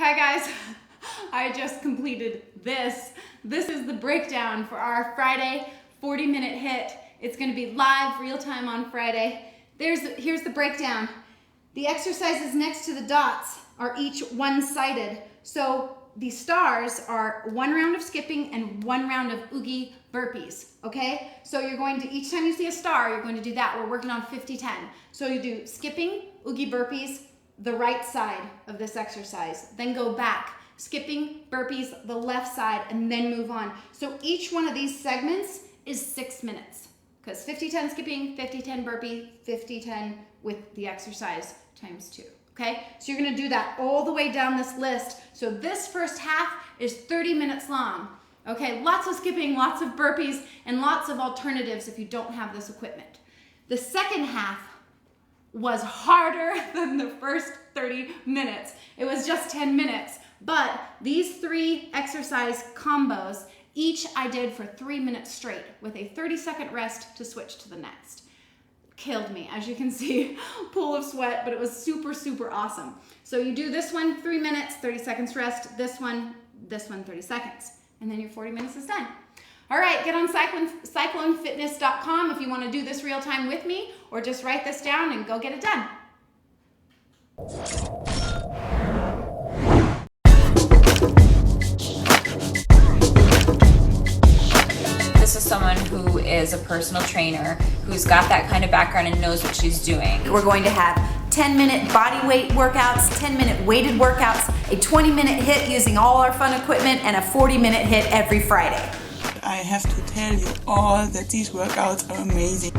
Hi guys, I just completed this. This is the breakdown for our Friday 40-minute HIIT. It's gonna be live, real time on Friday. Here's the breakdown. The exercises next to the dots are each one-sided. So the stars are 1 round of skipping and 1 round of oogie burpees, okay? So you're going to, each time you see a star, you're going to do that. We're working on 50-10. So you do skipping, oogie burpees, the right side of this exercise, then go back, skipping, burpees, the left side, and then move on. So each one of these segments is 6 minutes, because 50-10 skipping, 50-10 burpee, 50-10 with the exercise times 2, okay? So you're gonna do that all the way down this list. So this first half is 30 minutes long, okay? Lots of skipping, lots of burpees, and lots of alternatives if you don't have this equipment. The second half was harder than the first 30 minutes. It was just 10 minutes, but these 3 exercise combos, each I did for 3 minutes straight with a 30-second rest to switch to the next. Killed me, as you can see, pool of sweat, but it was super, super awesome. So you do this one 3 minutes, 30 seconds rest, this one 30 seconds, and then your 40 minutes is done. All right, get on cyclonefitness.com if you want to do this real time with me, or just write this down and go get it done. This is someone who is a personal trainer, who's got that kind of background and knows what she's doing. We're going to have 10-minute body weight workouts, 10-minute weighted workouts, a 20-minute HIIT using all our fun equipment, and a 40-minute HIIT every Friday. I have to tell you all that these workouts are amazing.